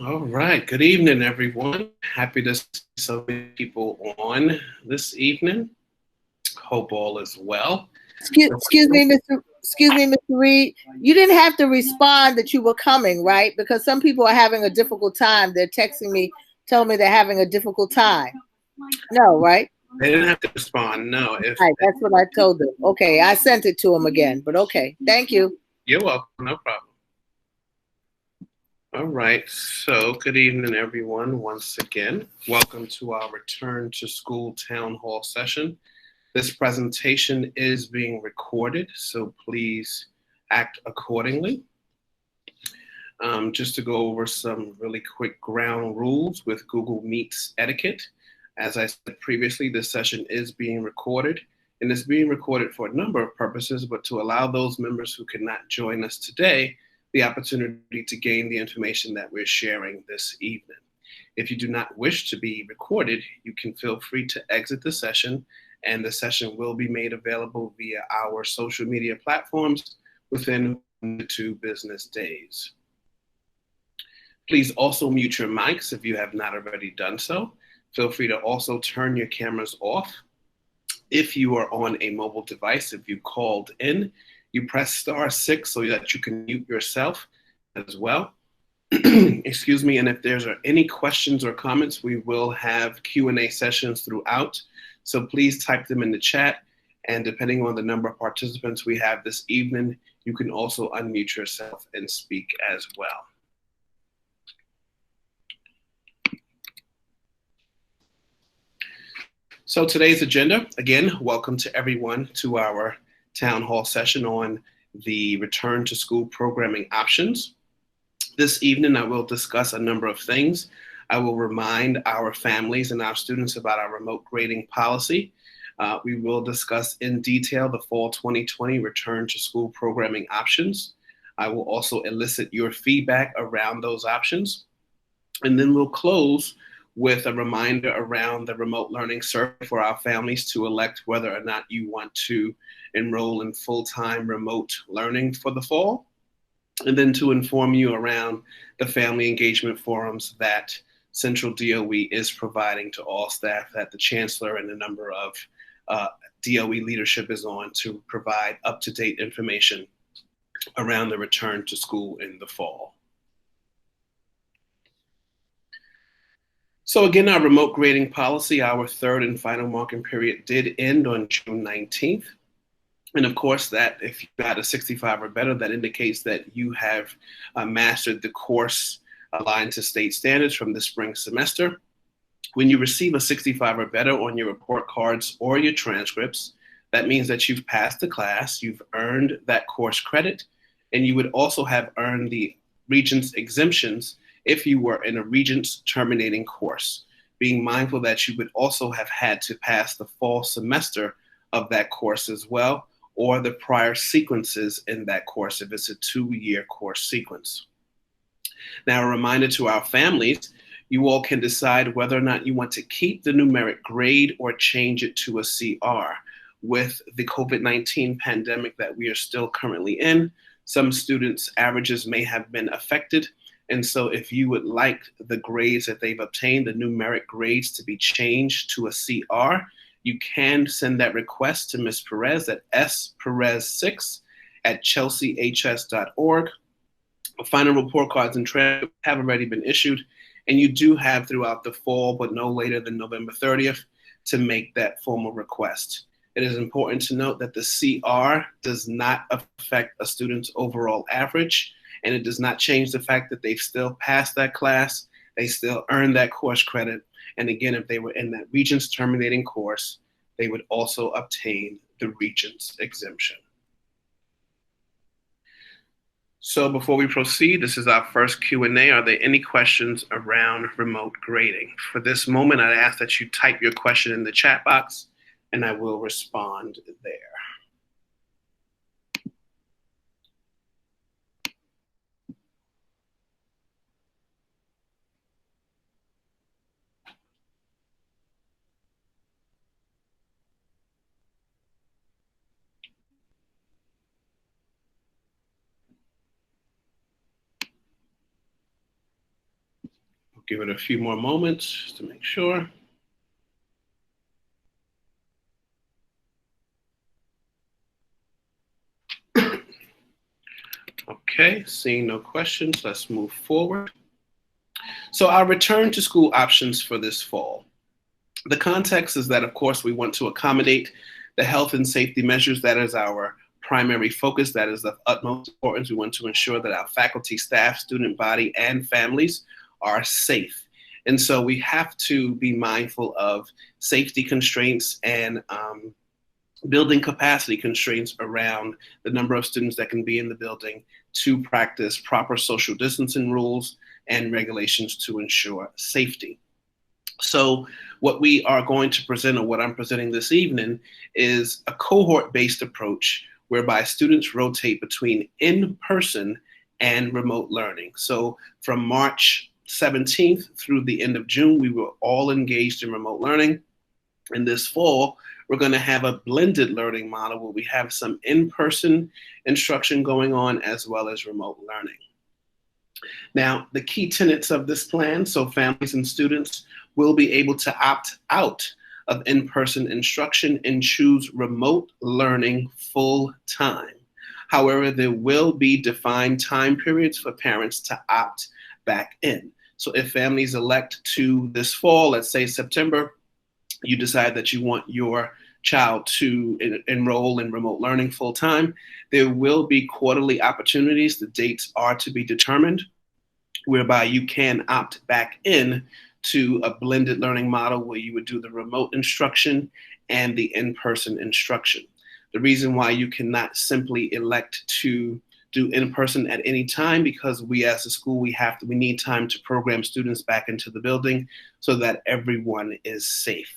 All right. Good evening, everyone. Happy to see so many people on this evening. Hope all is well. Excuse me, Mr. Reed. You didn't have to respond that you were coming, right? Because some people are having a difficult time. They're texting me, telling me they're having a difficult time. No, right? They didn't have to respond. No, Right. That's what I told them. Okay, I sent it to them again, but okay. Thank you. you're welcome. No problem. All right. So, good evening, everyone. Once again, welcome to our Return to School Town Hall session. This presentation is being recorded, so please act accordingly. Just to go over some really quick ground rules with Google Meets etiquette. As I said previously, this session is being recorded, and it's being recorded for a number of purposes, but to allow those members who cannot join us today the opportunity to gain the information that we're sharing this evening. If you do not wish to be recorded, you can feel free to exit the session, and the session will be made available via our social media platforms within 1 to 2 business days. Please also mute your mics if you have not already done so. Feel free to also turn your cameras off. If you are on a mobile device, if you called in, you press *6 so that you can mute yourself as well. Excuse me, and if there's any questions or comments, we will have Q&A sessions throughout. So please type them in the chat, and depending on the number of participants we have this evening, you can also unmute yourself and speak as well. So today's agenda, again, welcome to everyone to our town hall session on the return to school programming options. This evening, I will discuss a number of things. I will remind our families and our students about our remote grading policy. We will discuss in detail the fall 2020 return to school programming options. I will also elicit your feedback around those options. And then we'll close with a reminder around the remote learning survey for our families to elect whether or not you want to enroll in full-time remote learning for the fall, and then to inform you around the family engagement forums that Central DOE is providing to all staff that the Chancellor and a number of DOE leadership is on to provide up-to-date information around the return to school in the fall. So again, our remote grading policy, our third and final marking period did end on June 19th. And of course, that if you got a 65 or better, that indicates that you have mastered the course aligned to state standards from the spring semester. When you receive a 65 or better on your report cards or your transcripts, that means that you've passed the class, you've earned that course credit, and you would also have earned the Regents exemptions if you were in a Regents terminating course, being mindful that you would also have had to pass the fall semester of that course as well, or the prior sequences in that course if it's a 2-year course sequence. Now, a reminder to our families, you all can decide whether or not you want to keep the numeric grade or change it to a CR. With the COVID-19 pandemic that we are still currently in, some students' averages may have been affected. And so if you would like the grades that they've obtained, the numeric grades to be changed to a CR, you can send that request to Ms. Perez at sperez6@chelseahs.org. Final report cards and transcripts have already been issued, and you do have throughout the fall, but no later than November 30th, to make that formal request. It is important to note that the CR does not affect a student's overall average, and it does not change the fact that they've still passed that class, they still earn that course credit, and again, if they were in that Regents terminating course, they would also obtain the Regents exemption. So before we proceed, this is our first Q&A. Are there any questions around remote grading? For this moment, I'd ask that you type your question in the chat box, and I will respond there. Give it a few more moments to make sure. Okay, seeing no questions, let's move forward. So our return to school options for this fall. The context is that, of course, we want to accommodate the health and safety measures. That is our primary focus. That is of utmost importance. We want to ensure that our faculty, staff, student body, and families are safe. And so we have to be mindful of safety constraints and building capacity constraints around the number of students that can be in the building to practice proper social distancing rules and regulations to ensure safety. So what we are going to present, or what I'm presenting this evening, is a cohort-based approach whereby students rotate between in-person and remote learning. So from March 17th through the end of June, we were all engaged in remote learning. And this fall, we're going to have a blended learning model where we have some in-person instruction going on as well as remote learning. Now, the key tenets of this plan, so families and students will be able to opt out of in-person instruction and choose remote learning full time. However, there will be defined time periods for parents to opt back in. So if families elect to this fall, let's say September, you decide that you want your child to enroll in remote learning full time, there will be quarterly opportunities. The dates are to be determined, whereby you can opt back in to a blended learning model where you would do the remote instruction and the in-person instruction. The reason why you cannot simply elect to do in-person at any time, because we as a school, we need time to program students back into the building so that everyone is safe.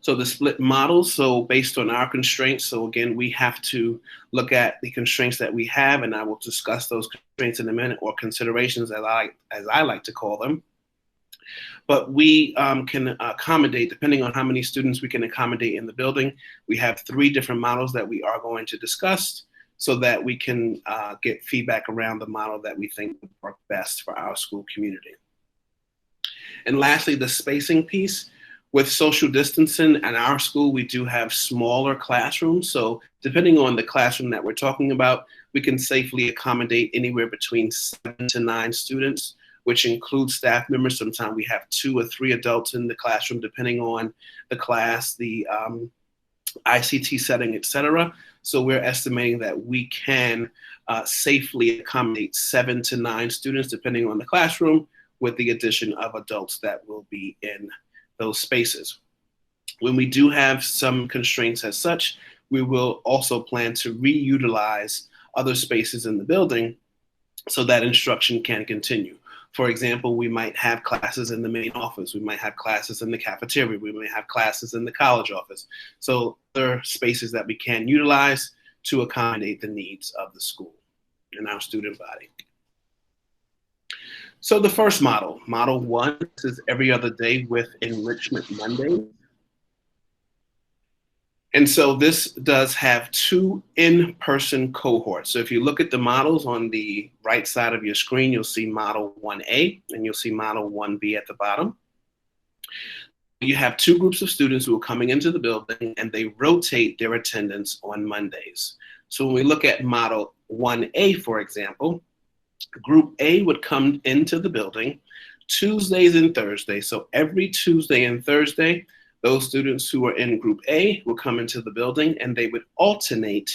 So the split model, so based on our constraints, so again, we have to look at the constraints that we have, and I will discuss those constraints in a minute, or considerations as I like to call them. But we can accommodate, depending on how many students we can accommodate in the building. We have 3 different models that we are going to discuss so that we can get feedback around the model that we think would work best for our school community. And lastly, the spacing piece. With social distancing at our school, we do have smaller classrooms. So depending on the classroom that we're talking about, we can safely accommodate anywhere between 7 to 9 students, which includes staff members. Sometimes we have 2 or 3 adults in the classroom, depending on the class, the ICT setting, et cetera. So we're estimating that we can safely accommodate 7 to 9 students, depending on the classroom, with the addition of adults that will be in those spaces. When we do have some constraints as such, we will also plan to reutilize other spaces in the building so that instruction can continue. For example, we might have classes in the main office. We might have classes in the cafeteria. We might have classes in the college office. So there are spaces that we can utilize to accommodate the needs of the school and our student body. So the first model, Model 1, this is every other day with Enrichment Monday. And so this does have 2 in-person cohorts. So if you look at the models on the right side of your screen, you'll see Model 1A and you'll see Model 1B at the bottom. You have 2 groups of students who are coming into the building and they rotate their attendance on Mondays. So when we look at Model 1A, for example, Group A would come into the building Tuesdays and Thursdays. So every Tuesday and Thursday, those students who are in Group A will come into the building and they would alternate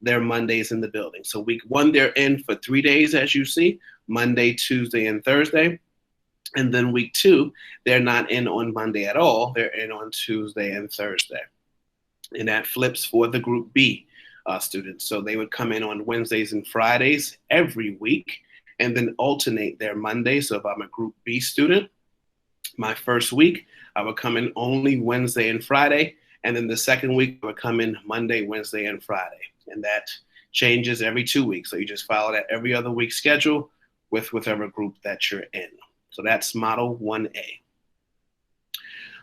their Mondays in the building. So week 1, they're in for 3 days, as you see, Monday, Tuesday, and Thursday. And then week 2, they're not in on Monday at all. They're in on Tuesday and Thursday. And that flips for the Group B students. So they would come in on Wednesdays and Fridays every week and then alternate their Mondays. So if I'm a Group B student, my first week, I would come in only Wednesday and Friday. And then the second week, I would come in Monday, Wednesday, and Friday. And that changes every 2 weeks. So you just follow that every other week schedule with whichever group that you're in. So that's Model 1A.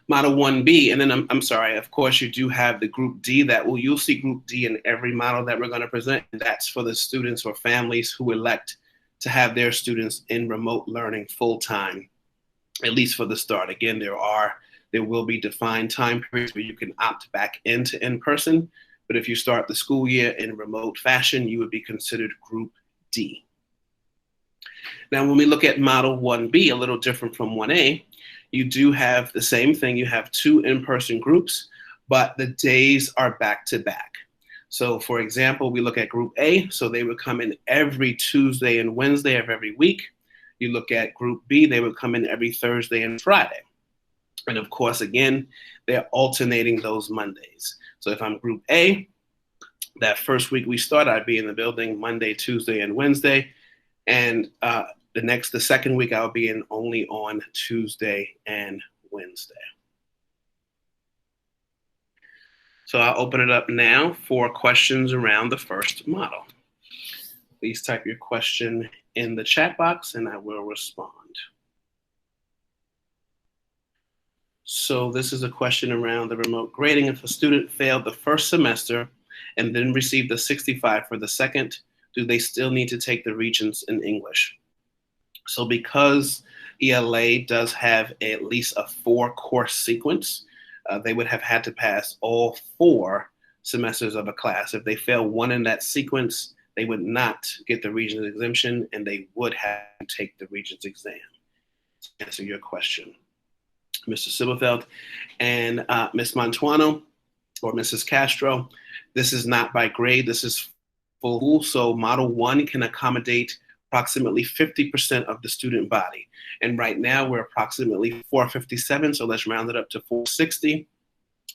Model 1B, and then I'm sorry, of course, you do have the Group D you'll see Group D in every model that we're going to present. And that's for the students or families who elect to have their students in remote learning full time, at least for the start. Again, there will be defined time periods where you can opt back into in-person, but if you start the school year in remote fashion, you would be considered Group D. Now, when we look at Model 1B, a little different from 1A, you do have the same thing. You have 2 in-person groups, but the days are back to back. So for example, we look at Group A, so they would come in every Tuesday and Wednesday of every week. You look at Group B, they would come in every Thursday and Friday. And of course, again, they're alternating those Mondays. So if I'm Group A, that first week we start, I'd be in the building Monday, Tuesday, and Wednesday. And the second week, I'll be in only on Tuesday and Wednesday. So I'll open it up now for questions around the first model. Please type your question in the chat box and I will respond. So this is a question around the remote grading. If a student failed the first semester and then received a 65 for the second, do they still need to take the Regents in English? So because ELA does have at least a 4-course sequence, they would have had to pass all 4 semesters of a class. If they fail one in that sequence, they would not get the Regents exemption and they would have to take the Regents exam. To answer your question, Mr. Silberfeld and Ms. Mantuano or Mrs. Castro, this is not by grade, this is full. So Model 1 can accommodate approximately 50% of the student body. And right now we're approximately 457, so let's round it up to 460.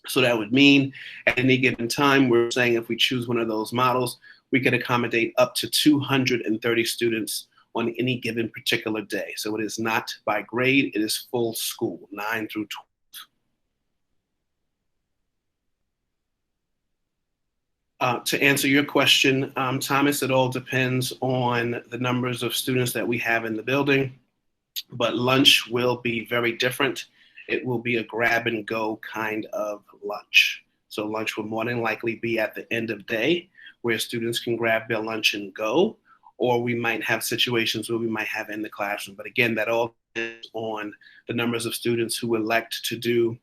So that would mean at any given time, we're saying if we choose one of those models, we could accommodate up to 230 students on any given particular day. So it is not by grade, it is full school, 9 through 12. To answer your question, Thomas, it all depends on the numbers of students that we have in the building, but lunch will be very different. It will be a grab and go kind of lunch. So lunch will more than likely be at the end of day where students can grab their lunch and go, or we might have situations where we might have in the classroom. But again, that all depends on the numbers of students who elect to do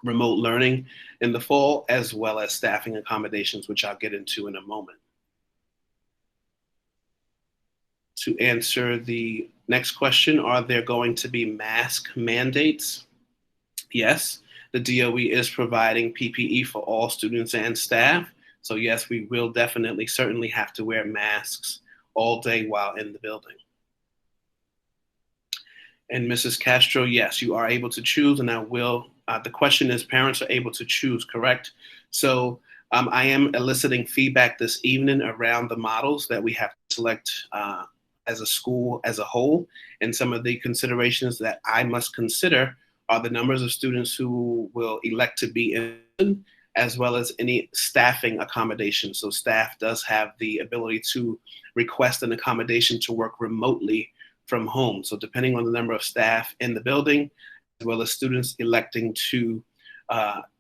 remote learning in the fall, as well as staffing accommodations, which I'll get into in a moment. To answer the next question, are there going to be mask mandates? Yes, the DOE is providing PPE for all students and staff. So yes, we will definitely, certainly have to wear masks all day while in the building. And Mrs. Castro, yes, you are able to choose, and I will. The question is, parents are able to choose, correct? So I am eliciting feedback this evening around the models that we have to select as a school as a whole. And some of the considerations that I must consider are the numbers of students who will elect to be in, as well as any staffing accommodation. So staff does have the ability to request an accommodation to work remotely from home. So depending on the number of staff in the building, as well as students electing to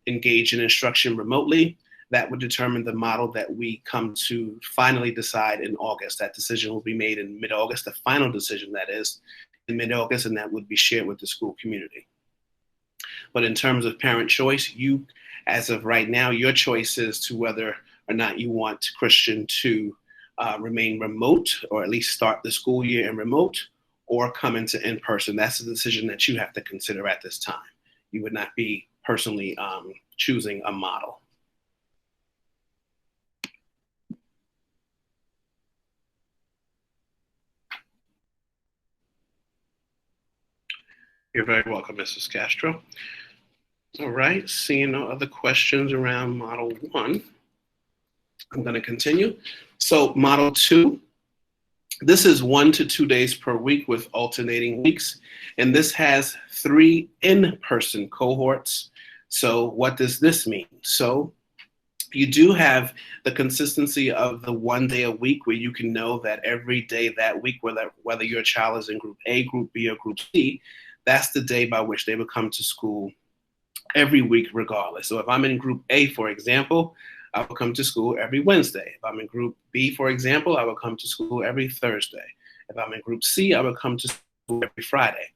engage in instruction remotely, that would determine the model that we come to finally decide in August. That decision will be made in mid-August, the final decision that is in mid-August, and that would be shared with the school community. But in terms of parent choice, you, as of right now, your choice is to whether or not you want Christian to remain remote, or at least start the school year in remote, or come into in-person. That's a decision that you have to consider at this time. You would not be personally choosing a model. You're very welcome, Mrs. Castro. All right, seeing no other questions around Model 1, I'm going to continue. So Model 2, this is 1 to 2 days per week with alternating weeks, and this has 3 in-person cohorts. So what does this mean? So you do have the consistency of the 1 day a week where you can know that every day that week, whether your child is in Group A, Group B, or Group C, that's the day by which they would come to school every week regardless. So if I'm in Group A, for example, I will come to school every Wednesday. If I'm in Group B, for example, I will come to school every Thursday. If I'm in Group C, I would come to school every Friday.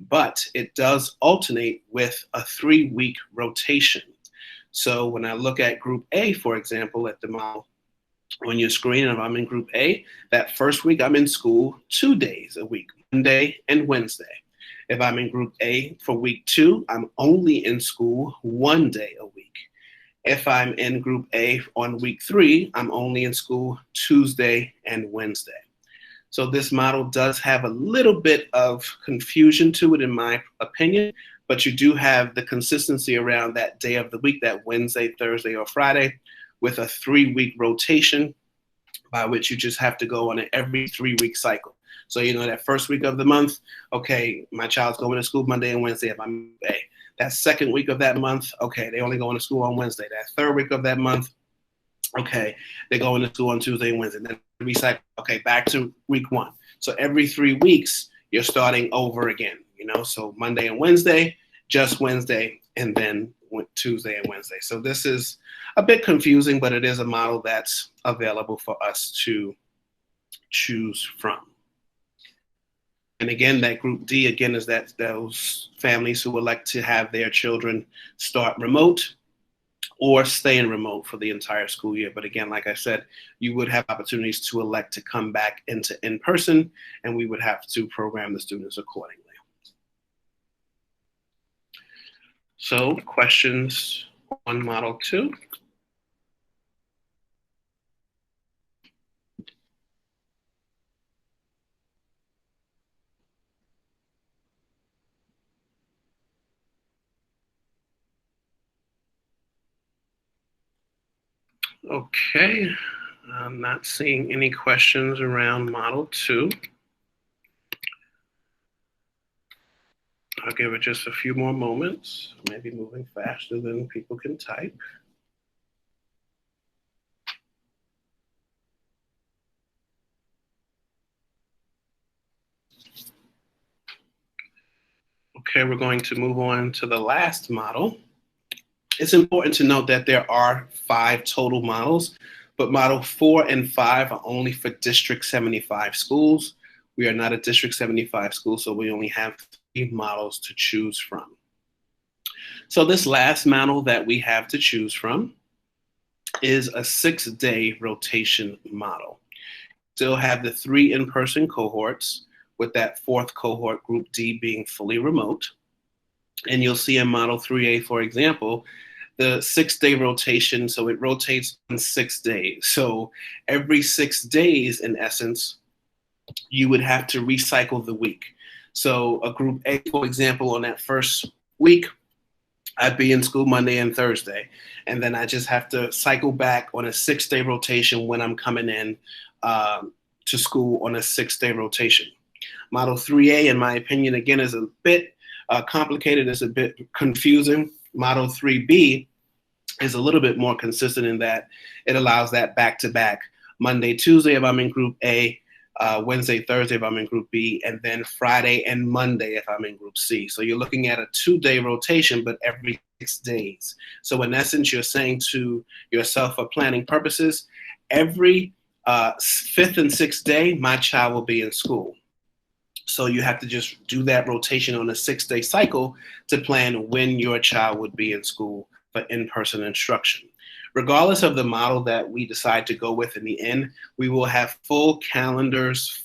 But it does alternate with a 3-week rotation. So when I look at Group A, for example, at the model on your screen, if I'm in Group A, that first week I'm in school 2 days a week, Monday and Wednesday. If I'm in Group A for week 2, I'm only in school 1 day a week. If I'm in Group A on week 3, I'm only in school Tuesday and Wednesday. So this model does have a little bit of confusion to it, in my opinion, but you do have the consistency around that day of the week, that Wednesday, Thursday, or Friday, with a 3-week rotation by which you just have to go on an every 3-week cycle. So, you know, that first week of the month, okay, my child's going to school Monday and Wednesday if I'm in A. That second week of that month, okay, they only going to school on Wednesday. That third week of that month, okay, they're going to school on Tuesday and Wednesday. Then recycle, okay, back to week 1. So every 3 weeks, you're starting over again, you know, so Monday and Wednesday, just Wednesday, and then Tuesday and Wednesday. So this is a bit confusing, but it is a model that's available for us to choose from. And again, that Group D, again, is that those families who elect to have their children start remote or stay in remote for the entire school year. But again, like I said, you would have opportunities to elect to come back into in-person, and we would have to program the students accordingly. So questions on Model 2? Okay, I'm not seeing any questions around Model 2. I'll give it just a few more moments, maybe moving faster than people can type. Okay, we're going to move on to the last model. It's important to note that there are 5 total models, but Model 4 and 5 are only for District 75 schools. We are not a District 75 school, so we only have 3 models to choose from. So this last model that we have to choose from is a 6-day rotation model. Still have the 3 in-person cohorts, with that 4th cohort, Group D, being fully remote. And you'll see in Model 3A, for example, the 6-day rotation, so it rotates in 6 days. So every 6 days, in essence, you would have to recycle the week. So a Group A, for example, on that first week, I'd be in school Monday and Thursday, and then I just have to cycle back on a 6-day rotation when I'm coming in to school on a 6-day rotation. Model 3A, in my opinion, again, is a bit complicated, it's a bit confusing. Model 3B is a little bit more consistent in that it allows that back-to-back Monday, Tuesday if I'm in Group A, Wednesday, Thursday if I'm in Group B, and then Friday and Monday if I'm in Group C. So you're looking at a 2-day rotation, but every 6 days. So in essence, you're saying to yourself, for planning purposes, every 5th and 6th day, my child will be in school. So you have to just do that rotation on a 6-day cycle to plan when your child would be in school for in-person instruction. Regardless of the model that we decide to go with in the end, we will have full calendars,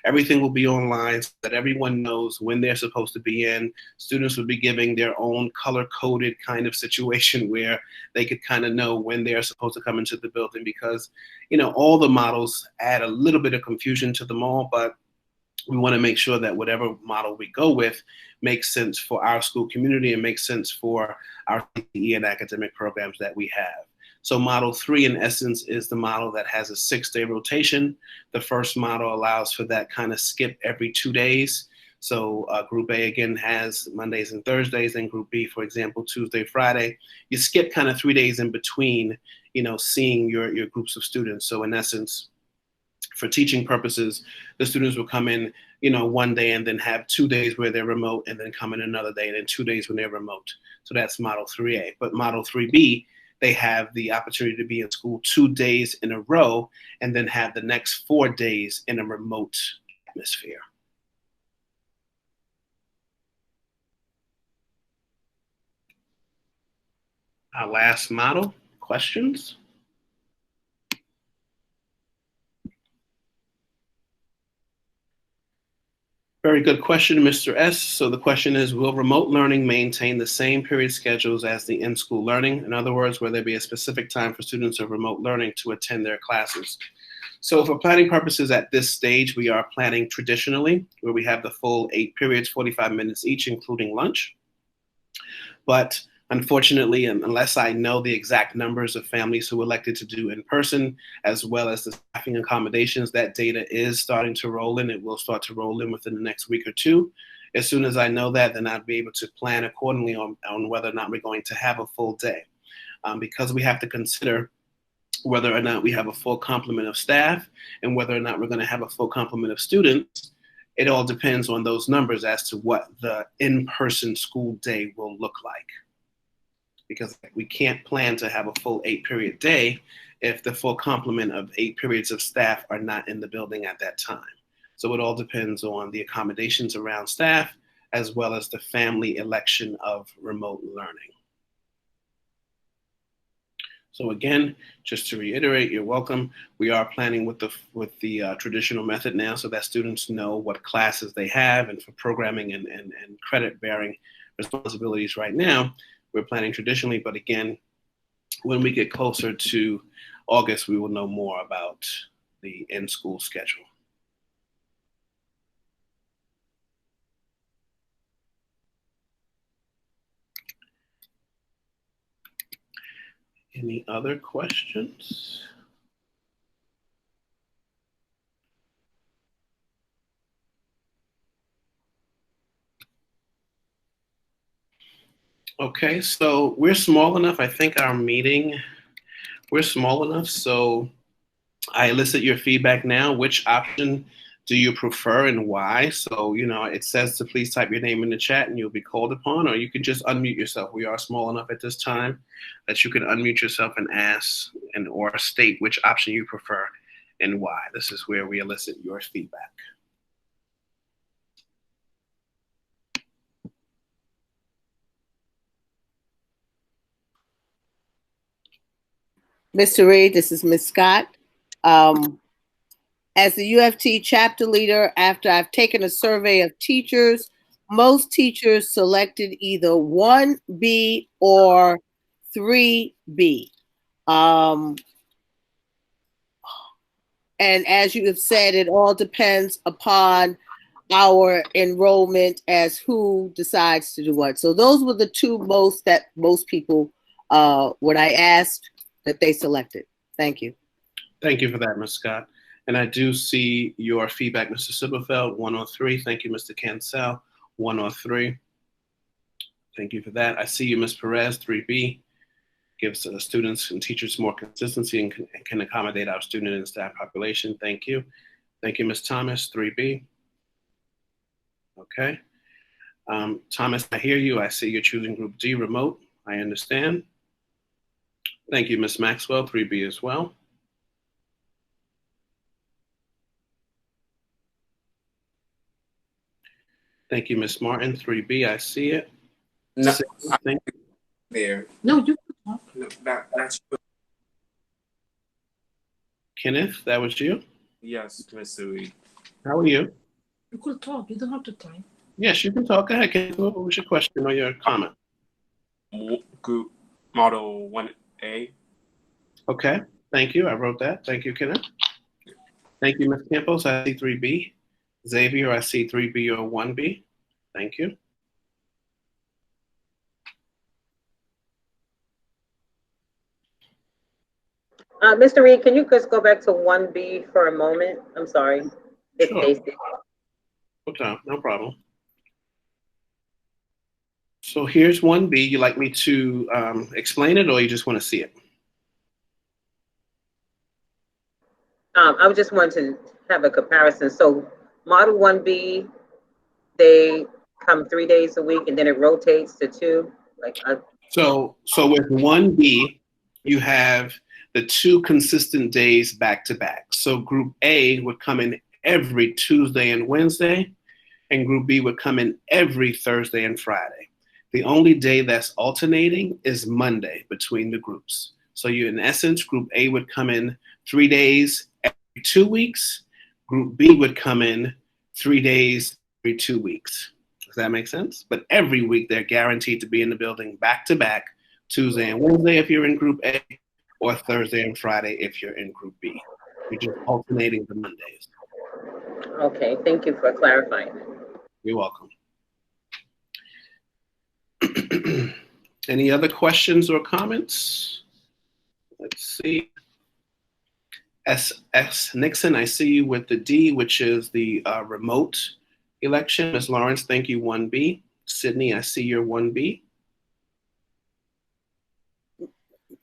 everything will be online so that everyone knows when they're supposed to be in. Students will be giving their own color-coded kind of situation where they could kind of know when they're supposed to come into the building, because, you know, all the models add a little bit of confusion to them all, but we want to make sure that whatever model we go with makes sense for our school community and makes sense for our CTE and academic programs that we have. So Model 3, in essence, is the model that has a 6-day rotation. The first model allows for that kind of skip every 2 days. So Group A, again, has Mondays and Thursdays, and Group B, for example, Tuesday, Friday. You skip kind of 3 days in between, you know, seeing your groups of students. So in essence, for teaching purposes, the students will come in, you know, 1 day and then have 2 days where they're remote, and then come in another day and then 2 days when they're remote. So that's Model 3A. But Model 3B, they have the opportunity to be in school 2 days in a row and then have the next 4 days in a remote atmosphere. Our last model, questions? Very good question, Mr. S. So the question is, will remote learning maintain the same period schedules as the in-school learning? In other words, will there be a specific time for students of remote learning to attend their classes? So for planning purposes at this stage, we are planning traditionally, where we have the full 8 periods, 45 minutes each, including lunch. But unfortunately, unless I know the exact numbers of families who elected to do in person, as well as the staffing accommodations, that data is starting to roll in. It will start to roll in within the next week or two. As soon as I know that, then I'll be able to plan accordingly on whether or not we're going to have a full day. Because we have to consider whether or not we have a full complement of staff and whether or not we're going to have a full complement of students. It all depends on those numbers as to what the in-person school day will look like. Because we can't plan to have a full 8-period day if the full complement of 8 periods of staff are not in the building at that time. So it all depends on the accommodations around staff, as well as the family election of remote learning. So again, just to reiterate, you're welcome. We are planning with the traditional method now so that students know what classes they have, and for programming and credit-bearing responsibilities right now, we're planning traditionally, but again, when we get closer to August, we will know more about the in-school schedule. Any other questions? Okay, so we're small enough. I think our meeting, we're small enough. So I elicit your feedback now. Which option do you prefer and why? So, you know, it says to please type your name in the chat and you'll be called upon, or you can just unmute yourself. We are small enough at this time that you can unmute yourself and ask or state which option you prefer and why. This is where we elicit your feedback. Mr. Reed, this is Ms. Scott. As the UFT chapter leader, after I've taken a survey of teachers, most teachers selected either 1B or 3B. And as you have said, it all depends upon our enrollment as who decides to do what. So those were the two that most people, when I asked, that they selected. Thank you. Thank you for that, Ms. Scott. And I do see your feedback, Mr. Sibelfeld, 103. Thank you, Mr. Cancel, 103. Thank you for that. I see you, Ms. Perez, 3B. Gives students and teachers more consistency and can accommodate our student and staff population. Thank you. Thank you, Ms. Thomas, 3B. Okay. Thomas, I hear you. I see you're choosing Group D, remote. I understand. Thank you, Ms. Maxwell, 3B as well. Thank you, Ms. Martin, 3B. I see it. No, Thank you. There. No, you can talk. No, that's Kenneth, that was you? yes, Mr. Reed. How are you? You could talk. You don't have to type. Yes, you can talk. Go ahead, Kenneth. What was your question or your comment? Group model 1A. Okay, thank you. I wrote that. Thank you, Kenneth. Thank you, Ms. Campos. I see 3B. Xavier, I see 3B or 1B. Thank you. Mr. Reed, can you just go back to 1B for a moment? I'm sorry. It's Sure. basic. Okay, no problem. So here's 1B. You like me to explain it, or you just want to see it? I just wanted to have a comparison. So model 1B, they come 3 days a week and then it rotates to 2. So with 1B, you have the 2 consistent days back to back. So Group A would come in every Tuesday and Wednesday, and Group B would come in every Thursday and Friday. The only day that's alternating is Monday between the groups. So you, in essence, Group A would come in 3 days every 2 weeks. Group B would come in 3 days every 2 weeks. Does that make sense? But every week they're guaranteed to be in the building back to back, Tuesday and Wednesday if you're in Group A, or Thursday and Friday if you're in Group B. You're just alternating the Mondays. Okay, thank you for clarifying. You're welcome. Any other questions or comments? Let's see. S. Nixon, I see you with the D, which is the remote election. Ms. Lawrence, thank you, 1B. Sydney, I see your 1B.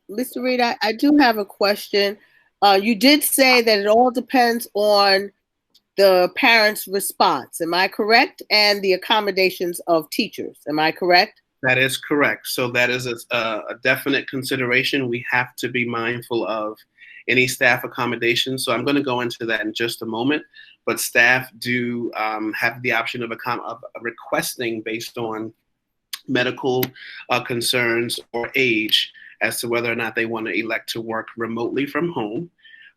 Mr. Reed, I do have a question. You did say that it all depends on the parents' response. Am I correct? And the accommodations of teachers. Am I correct? That is correct. So that is a definite consideration. We have to be mindful of any staff accommodations. So I'm going to go into that in just a moment. But staff do have the option of requesting based on medical concerns or age as to whether or not they want to elect to work remotely from home.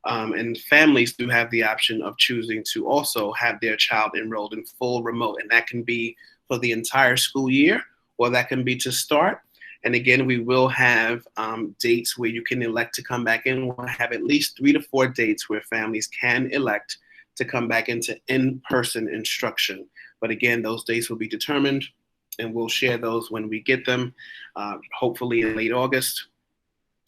And families do have the option of choosing to also have their child enrolled in full remote. And that can be for the entire school year, or that can be to start. And again, we will have dates where you can elect to come back in. We'll have at least 3 to 4 dates where families can elect to come back into in-person instruction. But again, those dates will be determined, and we'll share those when we get them, hopefully in late August.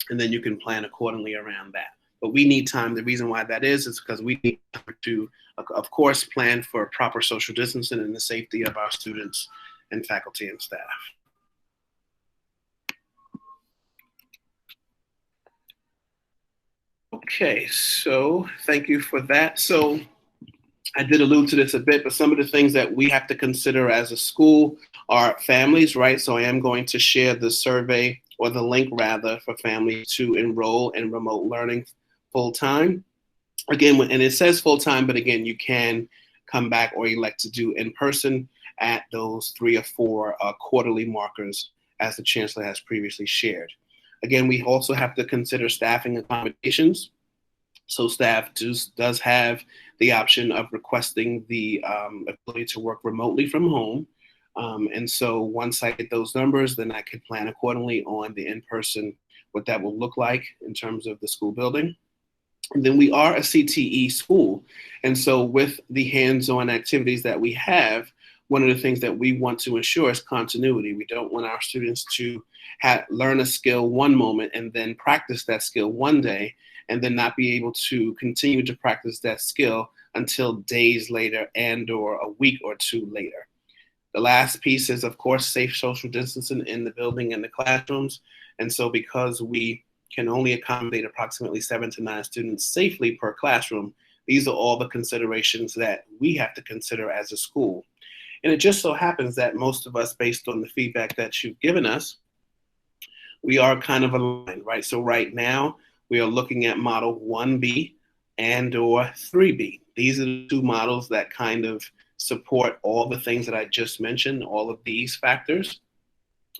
And then you can plan accordingly around that. But we need time. The reason why that is because we need to, of course, plan for proper social distancing and the safety of our students and faculty and staff. Okay, so thank you for that. So I did allude to this a bit, but some of the things that we have to consider as a school are families, right? So I am going to share the survey, or the link rather, for families to enroll in remote learning full-time. Again, and it says full-time, but again, you can come back or elect to do in-person at those 3 or 4 quarterly markers, as the Chancellor has previously shared. Again, we also have to consider staffing accommodations. So staff does have the option of requesting the ability to work remotely from home. And so once I get those numbers, then I could plan accordingly on the in-person, what that will look like in terms of the school building. And then we are a CTE school. And so with the hands-on activities that we have, one of the things that we want to ensure is continuity. We don't want our students to learn a skill one moment and then practice that skill one day and then not be able to continue to practice that skill until days later and or a week or 2 later. The last piece is, of course, safe social distancing in the building and the classrooms. And so because we can only accommodate approximately 7 to 9 students safely per classroom, these are all the considerations that we have to consider as a school. And it just so happens that most of us, based on the feedback that you've given us, we are kind of aligned, right? So right now, we are looking at model 1B and or 3B. These are the 2 models that kind of support all the things that I just mentioned, all of these factors.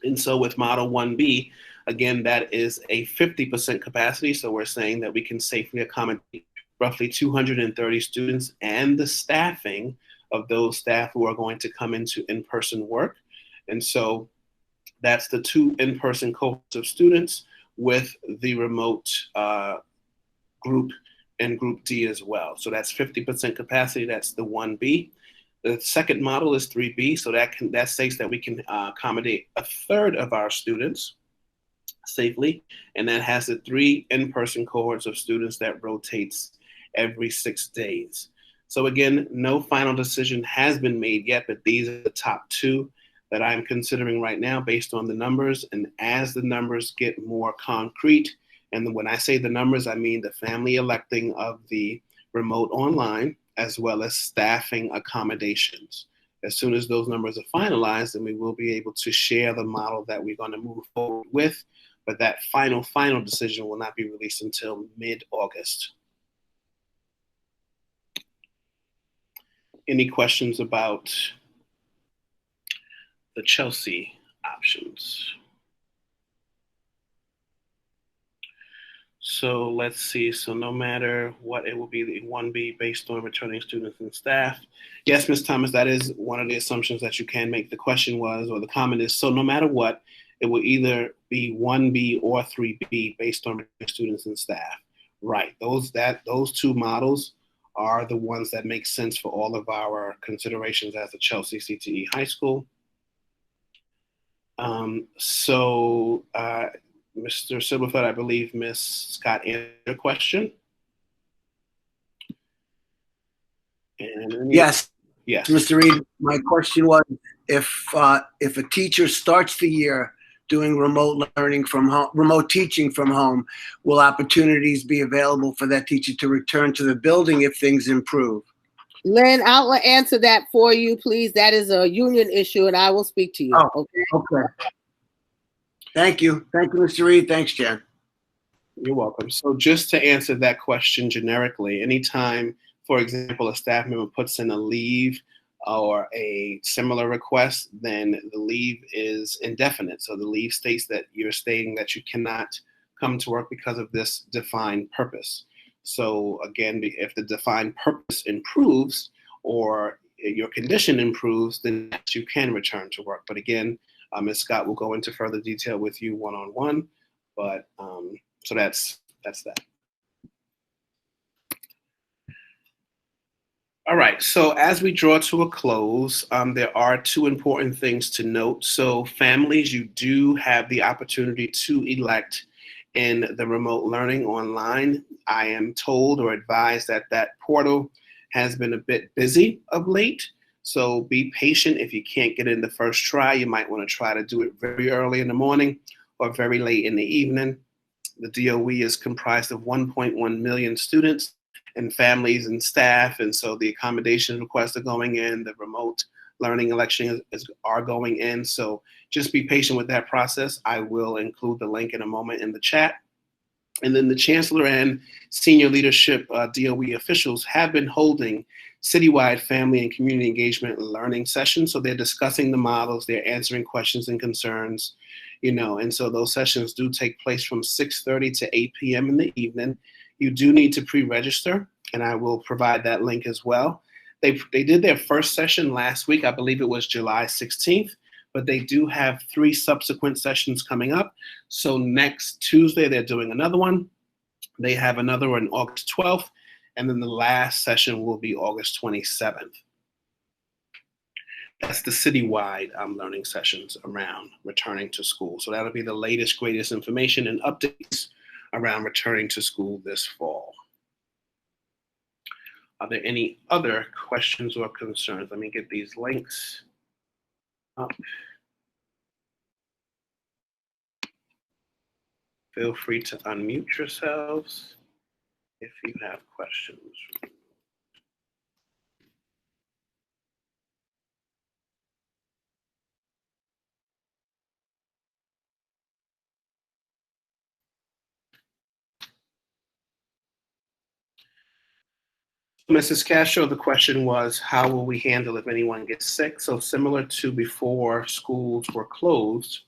And so with model 1B, again, that is a 50% capacity. So we're saying that we can safely accommodate roughly 230 students and the staffing of those staff who are going to come into in-person work. And so that's the 2 in-person cohorts of students with the remote group and Group D as well. So that's 50% capacity, that's the 1B. The second model is 3B, so that states that we can accommodate 1/3 of our students safely, and that has the 3 in-person cohorts of students that rotates every 6 days. So again, no final decision has been made yet, but these are the top 2 that I'm considering right now based on the numbers. And as the numbers get more concrete, and when I say the numbers, I mean the family electing of the remote online, as well as staffing accommodations. As soon as those numbers are finalized, then we will be able to share the model that we're going to move forward with, but that final decision will not be released until mid-August. any questions about the Chelsea options? So let's see. So no matter what, it will be the 1B based on returning students and staff. Yes, Ms. Thomas, that is one of the assumptions that you can make. The question was, or the comment is, so no matter what, it will either be 1B or 3B based on returning students and staff. Right. Those two models are the ones that make sense for all of our considerations as a Chelsea CTE high school. Mr. Silverfoot, I believe Ms. Scott answered your question. Yes. Yes. Mr. Reed, my question was, if a teacher starts the year doing remote learning from home, remote teaching from home, will opportunities be available for that teacher to return to the building if things improve? Lynn, I'll answer that for you, please. That is a union issue, and I will speak to you. Oh, okay. Thank you. Thank you, Mr. Reed. Thanks, Jen. You're welcome. So just to answer that question generically, anytime, for example, a staff member puts in a leave or a similar request, then the leave is indefinite. So the leave states that you're stating that you cannot come to work because of this defined purpose. So again, if the defined purpose improves or your condition improves, then you can return to work. But again, Ms. Scott will go into further detail with you one-on-one, but so that's that. All right, so as we draw to a close, there are two important things to note. So families, you do have the opportunity to elect in the remote learning online. I am told or advised that that portal has been a bit busy of late. So be patient. If you can't get in the first try, you might want to try to do it very early in the morning or very late in the evening. The DOE is comprised of 1.1 million students and families and staff. And so the accommodation requests are going in, the remote learning election are going in. So just be patient with that process. I will include the link in a moment in the chat. And then the chancellor and senior leadership DOE officials have been holding citywide family and community engagement learning sessions. So they're discussing the models, they're answering questions and concerns, and so those sessions do take place from 6:30 to 8 p.m. in the evening. You do need to pre-register, and I will provide that link as well. They did their first session last week. I believe it was July 16th, but they do have 3 subsequent sessions coming up. So next Tuesday, they're doing another one. They have another on August 12th, and then the last session will be August 27th. That's the citywide learning sessions around returning to school. So that'll be the latest, greatest information and updates around returning to school this fall. Are there any other questions or concerns? Let me get these links up. Feel free to unmute yourselves if you have questions. Mrs. Castro, the question was, how will we handle if anyone gets sick? So similar to before schools were closed,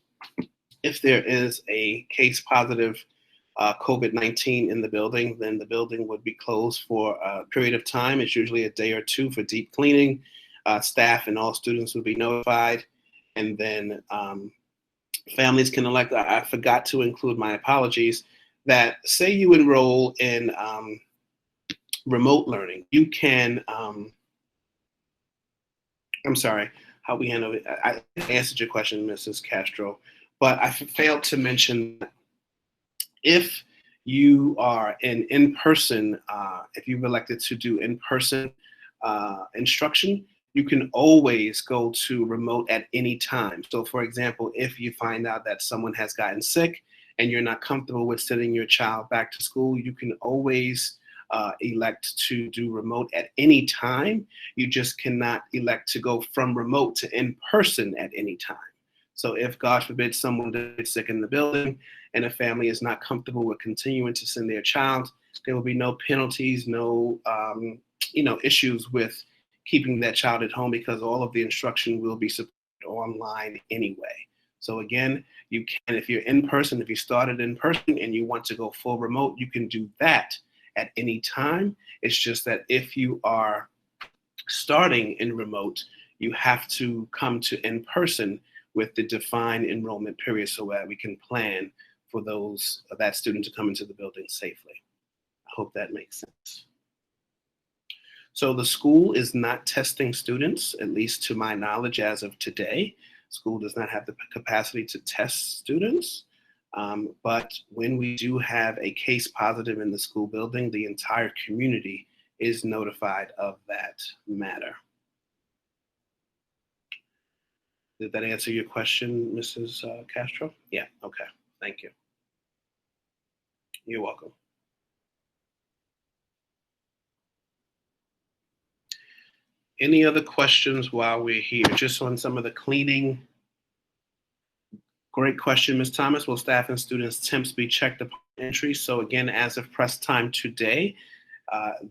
if there is a case positive COVID-19 in the building, then the building would be closed for a period of time. It's usually a day or two for deep cleaning. Staff and all students would be notified. And then families can elect. I forgot to include, my apologies, that say you enroll in remote learning, you can, I'm sorry, how we handle it. I answered your question, Mrs. Castro, but I failed to mention that if you are in-person, if you've elected to do in-person instruction, you can always go to remote at any time. So for example, if you find out that someone has gotten sick and you're not comfortable with sending your child back to school, you can always elect to do remote at any time. You just cannot elect to go from remote to in-person at any time. So if, God forbid, someone gets sick in the building and a family is not comfortable with continuing to send their child, there will be no penalties, no issues with keeping that child at home because all of the instruction will be supported online anyway. So again, you can, if you're in person, if you started in person and you want to go full remote, you can do that at any time. It's just that if you are starting in remote, you have to come to in person with the defined enrollment period so that we can plan for that student to come into the building safely. I hope that makes sense. So the school is not testing students, at least to my knowledge as of today. School does not have the capacity to test students. But when we do have a case positive in the school building, the entire community is notified of that matter. Did that answer your question, Mrs. Castro? Yeah, okay, thank you. You're welcome. Any other questions while we're here? Just on some of the cleaning. Great question, Ms. Thomas. Will staff and students' temps be checked upon entry? So again, as of press time today,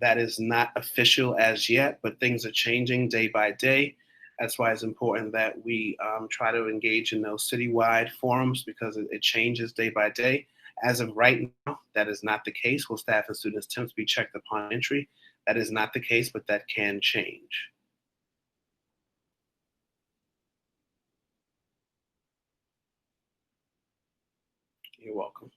that is not official as yet, but things are changing day by day. That's why it's important that we try to engage in those citywide forums because it changes day by day. As of right now, that is not the case. Will staff and students' temps be checked upon entry? That is not the case, but that can change. You're welcome.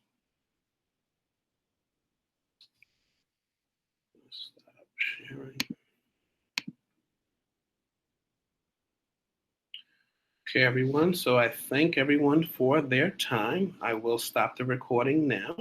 Stop sharing. Okay, everyone. So I thank everyone for their time. I will stop the recording now.